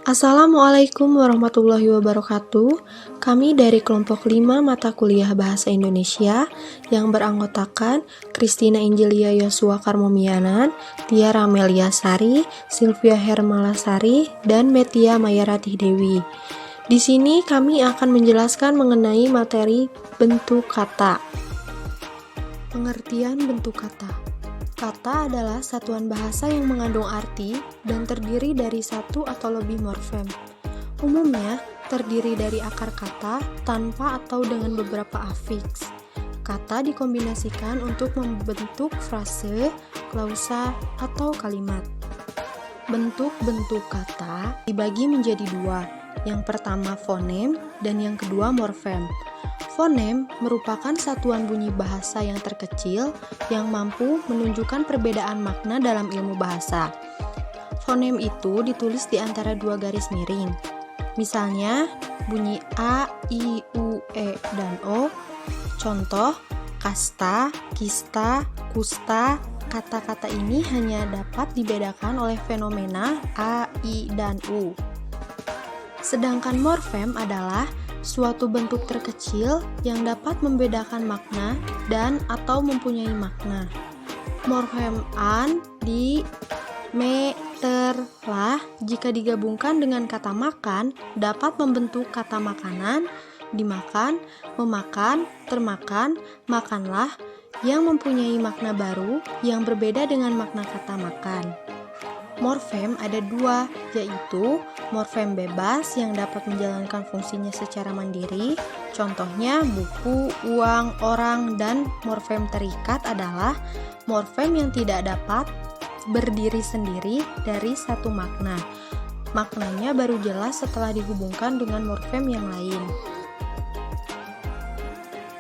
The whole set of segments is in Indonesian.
Assalamualaikum warahmatullahi wabarakatuh. Kami dari kelompok 5 mata kuliah Bahasa Indonesia yang beranggotakan Christina Angelia Yosua Karmomianan, Tiara Melia Sari, Sylvia Hermalasari, dan Metia Mayaratih Dewi. Di sini kami akan menjelaskan mengenai materi bentuk kata. Pengertian bentuk kata. Kata adalah satuan bahasa yang mengandung arti dan terdiri dari satu atau lebih morfem. Umumnya terdiri dari akar kata tanpa atau dengan beberapa afiks. Kata dikombinasikan untuk membentuk frase, klausa, atau kalimat. Bentuk-bentuk kata dibagi menjadi dua. Yang pertama fonem dan yang kedua morfem. Fonem merupakan satuan bunyi bahasa yang terkecil yang mampu menunjukkan perbedaan makna dalam ilmu bahasa. Fonem itu ditulis di antara dua garis miring. Misalnya, bunyi A, I, U, E, dan O. Contoh, kasta, kista, kusta. Kata-kata ini hanya dapat dibedakan oleh fenomena A, I, dan U. Sedangkan morfem adalah suatu bentuk terkecil yang dapat membedakan makna dan atau mempunyai makna. Morfem an, di, me, ter, lah jika digabungkan dengan kata makan dapat membentuk kata makanan, dimakan, memakan, termakan, makanlah yang mempunyai makna baru yang berbeda dengan makna kata makan. Morfem ada dua, yaitu morfem bebas yang dapat menjalankan fungsinya secara mandiri, contohnya buku, uang, orang, dan morfem terikat adalah morfem yang tidak dapat berdiri sendiri dari satu makna. Maknanya baru jelas setelah dihubungkan dengan morfem yang lain.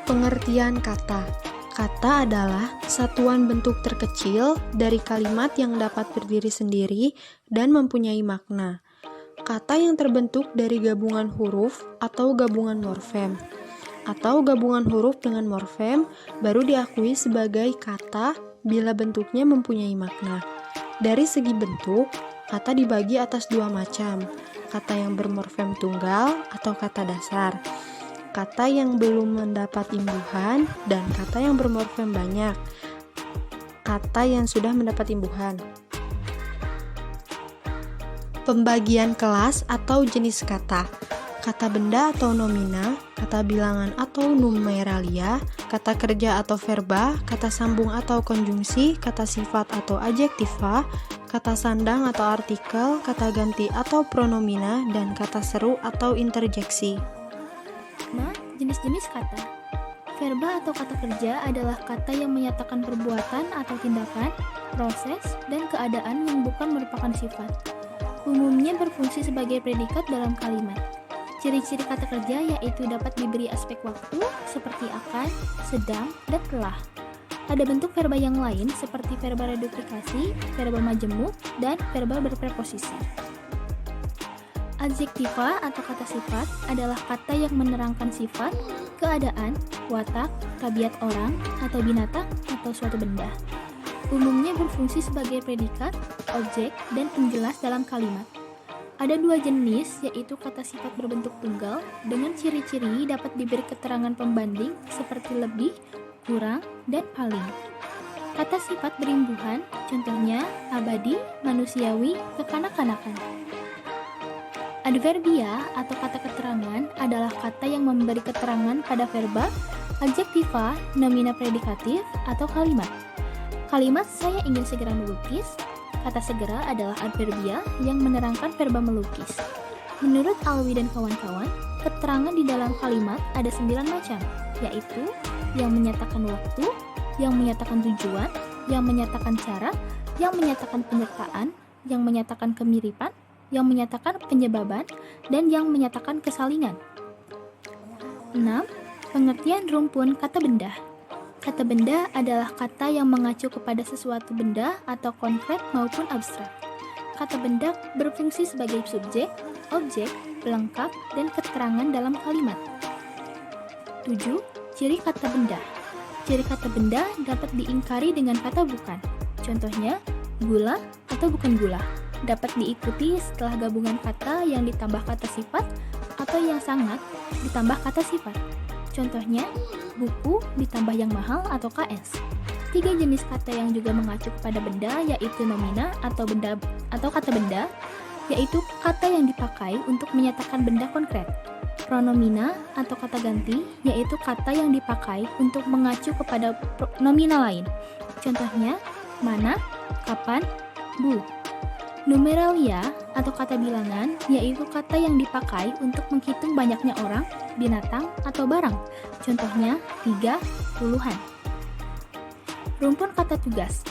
Pengertian kata. Kata adalah satuan bentuk terkecil dari kalimat yang dapat berdiri sendiri dan mempunyai makna. Kata yang terbentuk dari gabungan huruf atau gabungan morfem, atau gabungan huruf dengan morfem baru diakui sebagai kata bila bentuknya mempunyai makna. Dari segi bentuk, kata dibagi atas dua macam, kata yang bermorfem tunggal atau kata dasar, kata yang belum mendapat imbuhan, dan kata yang bermorfem banyak, kata yang sudah mendapat imbuhan. Pembagian kelas atau jenis kata. Kata benda atau nomina, kata bilangan atau numeralia, kata kerja atau verba, kata sambung atau konjungsi, kata sifat atau adjektiva, kata sandang atau artikel, kata ganti atau pronomina, dan kata seru atau interjeksi. Jenis-jenis kata. Verba atau kata kerja adalah kata yang menyatakan perbuatan atau tindakan, proses, dan keadaan yang bukan merupakan sifat. Umumnya berfungsi sebagai predikat dalam kalimat. Ciri-ciri kata kerja yaitu dapat diberi aspek waktu seperti akan, sedang, dan telah. Ada bentuk verba yang lain seperti verba reduplikasi, verba majemuk, dan verba berpreposisi. Adjektiva atau kata sifat adalah kata yang menerangkan sifat, keadaan, watak, tabiat orang, atau binatang, atau suatu benda. Umumnya berfungsi sebagai predikat, objek, dan penjelas dalam kalimat. Ada dua jenis, yaitu kata sifat berbentuk tunggal, dengan ciri-ciri dapat diberi keterangan pembanding seperti lebih, kurang, dan paling. Kata sifat berimbuhan, contohnya abadi, manusiawi, kekanak-kanakan. Adverbia atau kata keterangan adalah kata yang memberi keterangan pada verba, adjektiva, nomina predikatif, atau kalimat. Kalimat saya ingin segera melukis, kata segera adalah adverbia yang menerangkan verba melukis. Menurut Alwi dan kawan-kawan, keterangan di dalam kalimat ada 9 macam, yaitu yang menyatakan waktu, yang menyatakan tujuan, yang menyatakan cara, yang menyatakan penyertaan, yang menyatakan kemiripan, yang menyatakan penyebaban, dan yang menyatakan kesalingan. 6. Pengertian rumpun kata benda. Kata benda adalah kata yang mengacu kepada sesuatu benda atau konkret maupun abstrak. Kata benda berfungsi sebagai subjek, objek, pelengkap, dan keterangan dalam kalimat. 7. Ciri kata benda. Ciri kata benda dapat diingkari dengan kata bukan. Contohnya, gula atau bukan gula. dapat diikuti setelah gabungan kata yang ditambah kata sifat atau yang sangat ditambah kata sifat. Contohnya, buku ditambah yang mahal atau KS. 3 jenis kata yang juga mengacu kepada benda yaitu nomina atau kata benda, yaitu kata yang dipakai untuk menyatakan benda konkret. Pronomina atau kata ganti, yaitu kata yang dipakai untuk mengacu kepada nomina lain. Contohnya, mana, kapan, bu. Numeralia atau kata bilangan, yaitu kata yang dipakai untuk menghitung banyaknya orang, binatang, atau barang. Contohnya, 3, puluhan. Rumpun kata tugas.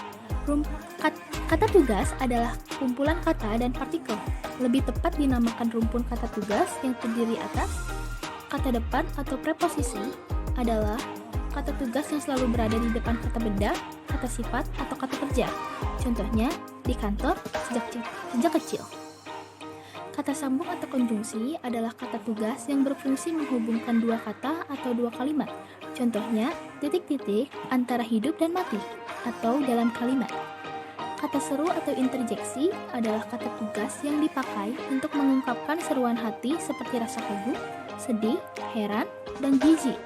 Kata tugas adalah kumpulan kata dan partikel. Lebih tepat dinamakan rumpun kata tugas yang terdiri atas kata depan atau preposisi adalah kata tugas yang selalu berada di depan kata benda, kata sifat, atau kata kerja. Contohnya, di kantor sejak kecil. Kata sambung atau konjungsi adalah kata tugas yang berfungsi menghubungkan dua kata atau dua kalimat. Contohnya, titik-titik antara hidup dan mati, atau dalam kalimat. Kata seru atau interjeksi adalah kata tugas yang dipakai untuk mengungkapkan seruan hati seperti rasa kagum, sedih, heran, dan jijik.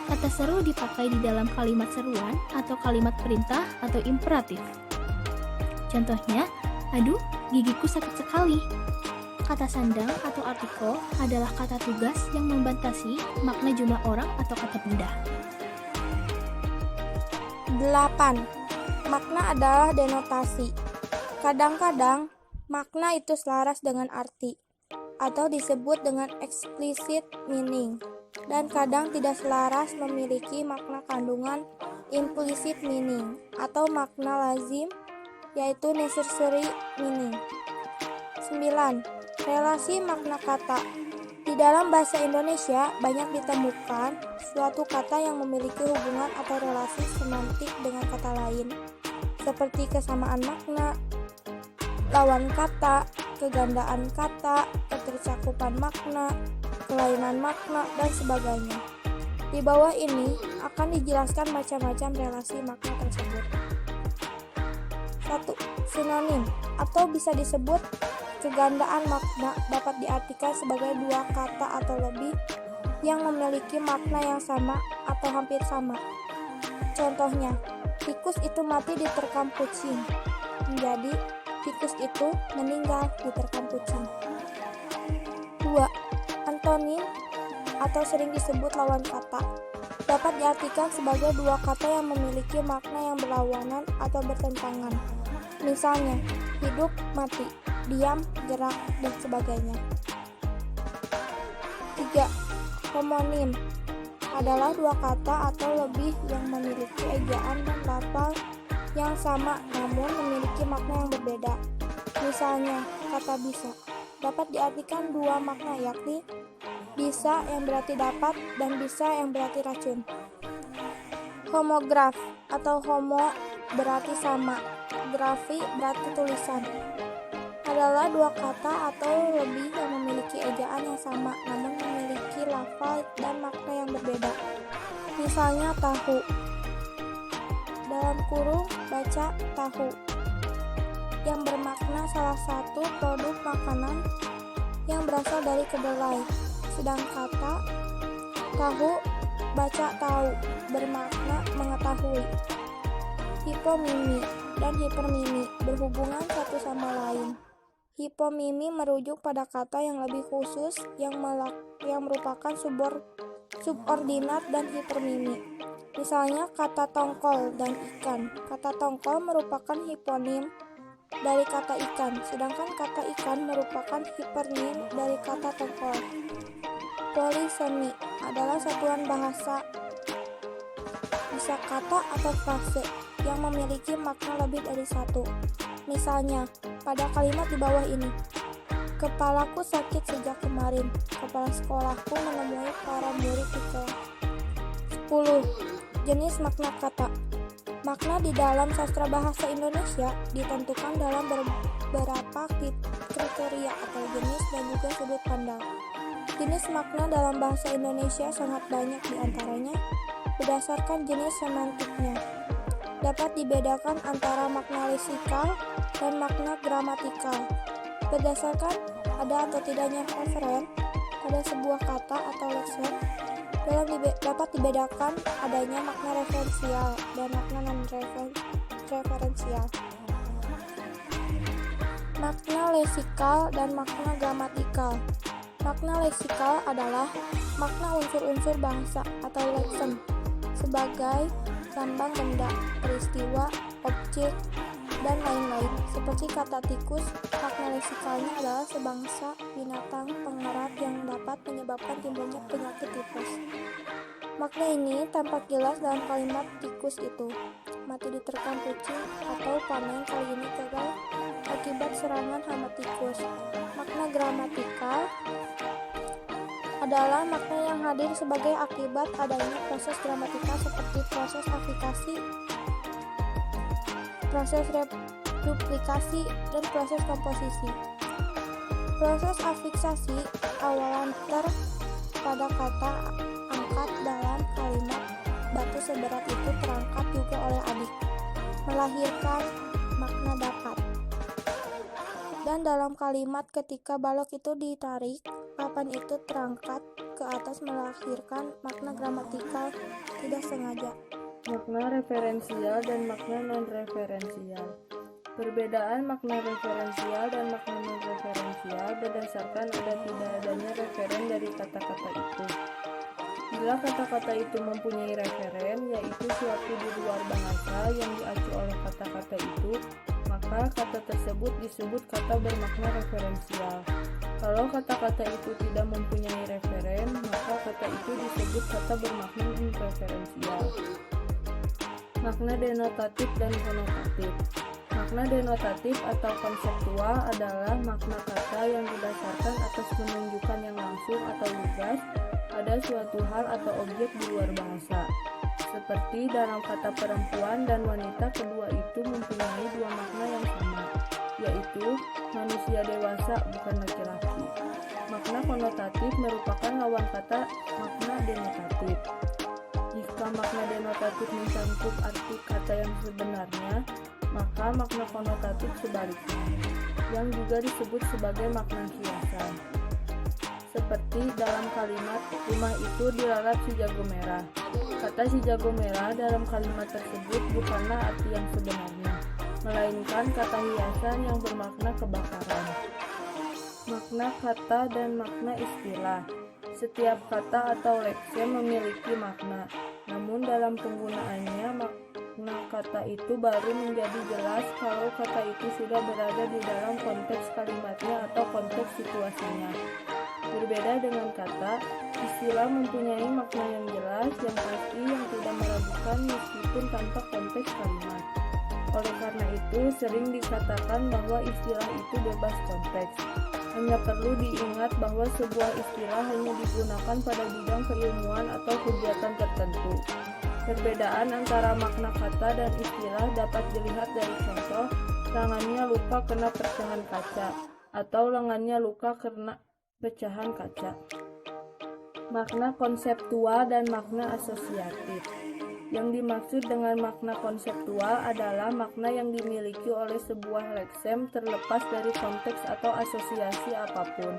Kata seru dipakai di dalam kalimat seruan atau kalimat perintah atau imperatif. Contohnya, aduh, gigiku sakit sekali. Kata sandang atau artikel adalah kata tugas yang membatasi makna jumlah orang atau kata benda. 8. Makna adalah denotasi. Kadang-kadang, makna itu selaras dengan arti, atau disebut dengan explicit meaning, dan kadang tidak selaras memiliki makna kandungan implicit meaning, atau makna lazim, yaitu necessary meaning. 9. Relasi makna kata. Di dalam bahasa Indonesia banyak ditemukan suatu kata yang memiliki hubungan atau relasi semantik dengan kata lain, seperti kesamaan makna, lawan kata, kegandaan kata, ketercakupan makna, kelainan makna, dan sebagainya. Di bawah ini akan dijelaskan macam-macam relasi makna tersebut. 1. Sinonim atau bisa disebut kegandaan makna dapat diartikan sebagai dua kata atau lebih yang memiliki makna yang sama atau hampir sama. Contohnya, tikus itu mati diterkam kucing, menjadi tikus itu meninggal diterkam kucing. 2. Antonim atau sering disebut lawan kata dapat diartikan sebagai dua kata yang memiliki makna yang berlawanan atau bertentangan. Misalnya, hidup, mati, diam, gerak, dan sebagainya. 3. Homonim adalah dua kata atau lebih yang memiliki ejaan dan lafal yang sama namun memiliki makna yang berbeda. Misalnya, kata bisa dapat diartikan dua makna, yakni bisa yang berarti dapat dan bisa yang berarti racun. Homograf atau homo berarti sama, grafi berarti tulisan, adalah dua kata atau lebih yang memiliki ejaan yang sama namun memiliki lafal dan makna yang berbeda. Misalnya tahu, dalam kurung baca tahu, yang bermakna salah satu produk makanan yang berasal dari kedelai. Sedang kata tahu baca tahu bermakna mengetahui. Hipomimi dan hipermimi berhubungan satu sama lain. Hipomimi merujuk pada kata yang lebih khusus yang merupakan subordinat dan hipermimi. Misalnya kata tongkol dan ikan. Kata tongkol merupakan hiponim dari kata ikan, sedangkan kata ikan merupakan hipernim dari kata tongkol. Polisemi adalah satuan bahasa, bisa kata atau frase yang memiliki makna lebih dari satu. Misalnya, pada kalimat di bawah ini, kepalaku sakit sejak kemarin, kepala sekolahku menemui para murid di kelas. 10. Jenis makna kata. Makna di dalam sastra bahasa Indonesia ditentukan dalam beberapa kriteria atau jenis dan juga sudut pandang. Jenis makna dalam bahasa Indonesia sangat banyak, diantaranya berdasarkan jenis semantiknya. Dapat dibedakan antara makna leksikal dan makna gramatikal. Berdasarkan ada atau tidaknya referen pada sebuah kata atau leksem, dapat dibedakan adanya makna referensial dan makna non-referensial. Makna leksikal dan makna gramatikal. Makna leksikal adalah makna unsur-unsur bahasa atau leksem sebagai lambang benda, peristiwa, objek, dan lain-lain. Seperti kata tikus, makna leksikalnya adalah sebangsa binatang pengerat yang dapat menyebabkan timbulnya penyakit tifus. Makna ini tampak jelas dalam kalimat tikus itu mati diterkam kucing atau panen kali ini gagal akibat serangan hama tikus. Makna gramatikal adalah makna yang hadir sebagai akibat adanya proses gramatikal seperti proses afikasi, proses reduplikasi, dan proses komposisi. Proses afiksasi awalan ter pada kata angkat dalam kalimat batu seberat itu terangkat juga oleh adik, melahirkan makna dapat. Dan dalam kalimat ketika balok itu ditarik, papan itu terangkat ke atas melahirkan makna gramatikal tidak sengaja. Makna referensial dan makna non-referensial. Perbedaan makna referensial dan makna non-referensial berdasarkan ada tidak adanya referen dari kata-kata itu. Bila kata-kata itu mempunyai referen, yaitu suatu di luar bahasa yang diacu oleh kata-kata itu, maka kata tersebut disebut kata bermakna referensial. Kalau kata-kata itu tidak mempunyai referen, maka kata itu disebut kata bermakna non-referensial. Makna denotatif dan konotatif. Makna denotatif atau konseptual adalah makna kata yang didasarkan atas penunjukan yang langsung atau lugas pada suatu hal atau objek di luar bahasa. Seperti dalam kata perempuan dan wanita, kedua itu mempunyai dua makna yang sama, yaitu manusia dewasa bukan laki-laki. Makna konotatif merupakan lawan kata makna denotatif. Jika makna denotatif mencakup arti kata yang sebenarnya, maka makna konotatif sebaliknya, yang juga disebut sebagai makna hiasan. Seperti dalam kalimat rumah itu dilalap si jago merah. Kata si jago merah dalam kalimat tersebut bukanlah arti yang sebenarnya, melainkan kata hiasan yang bermakna kebakaran. Makna kata dan makna istilah. Setiap kata atau leksem memiliki makna, namun dalam penggunaannya makna kata itu baru menjadi jelas kalau kata itu sudah berada di dalam konteks kalimatnya atau konteks situasinya. Berbeda dengan kata, istilah mempunyai makna yang jelas, yang pasti, yang tidak meragukan meskipun tanpa konteks kalimat. Oleh karena itu, sering dikatakan bahwa istilah itu bebas konteks. Hanya perlu diingat bahwa sebuah istilah hanya digunakan pada bidang keilmuan atau kegiatan tertentu. Perbedaan antara makna kata dan istilah dapat dilihat dari contoh, lengannya luka kena pecahan kaca, atau lengannya luka kena pecahan kaca. Makna konseptual dan makna asosiatif. Yang dimaksud dengan makna konseptual adalah makna yang dimiliki oleh sebuah leksem terlepas dari konteks atau asosiasi apapun.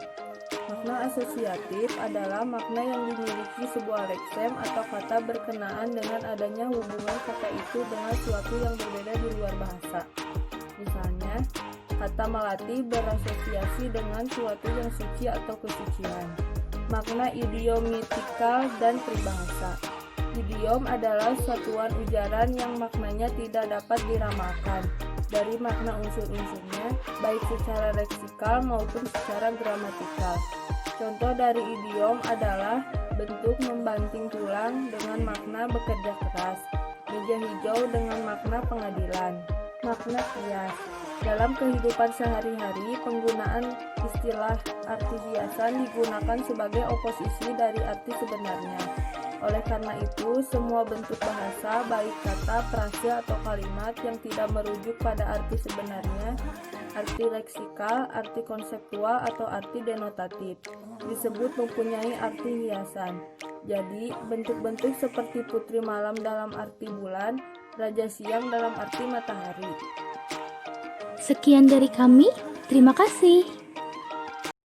Makna asosiatif adalah makna yang dimiliki sebuah leksem atau kata berkenaan dengan adanya hubungan kata itu dengan suatu yang berbeda di luar bahasa. Misalnya, kata melati berasosiasi dengan suatu yang suci atau kesucian. Makna idiomatikal dan peribahasa. Idiom adalah satuan ujaran yang maknanya tidak dapat diramalkan dari makna unsur-unsurnya, baik secara leksikal maupun secara gramatikal. Contoh dari idiom adalah bentuk membanting tulang dengan makna bekerja keras, meja hijau dengan makna pengadilan. Makna kias. Dalam kehidupan sehari-hari, penggunaan istilah arti hiasan digunakan sebagai oposisi dari arti sebenarnya. Oleh karena itu, semua bentuk bahasa, baik kata, frase, atau kalimat yang tidak merujuk pada arti sebenarnya, arti leksikal, arti konseptual, atau arti denotatif, disebut mempunyai arti hiasan. Jadi, bentuk-bentuk seperti putri malam dalam arti bulan, raja siang dalam arti matahari. Sekian dari kami, terima kasih.